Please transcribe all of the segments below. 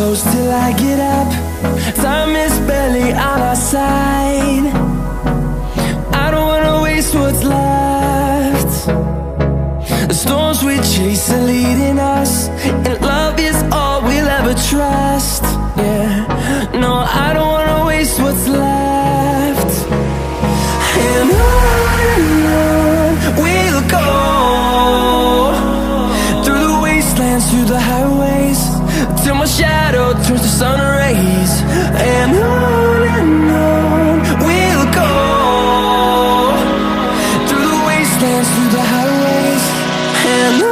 close till I get up. Time is barely on our side. I don't wanna waste what's left. The storms we chase are leading us, and love is all we'll ever trust. Yeah, no, I don't wanna waste what's left. And on we'll go, through the wastelands, through the highways, till my shadow turns to sun rays. And on we'll go, through the wastelands, through the highways, and on.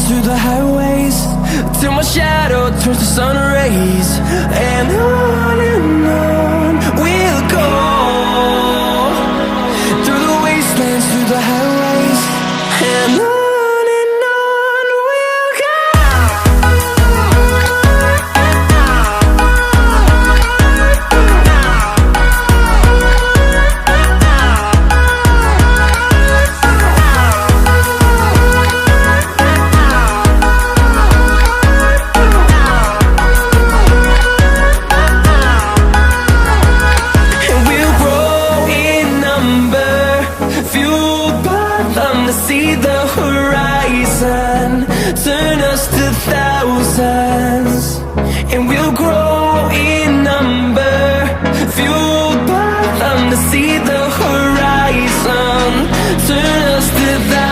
Through the highways, till my shadow turns to sun rays. And on we'll go, through the wastelands, through the highways, and on. See the horizon, turn us to thousands, and we'll grow in number, fueled by them to see the horizon, turn us to thousands.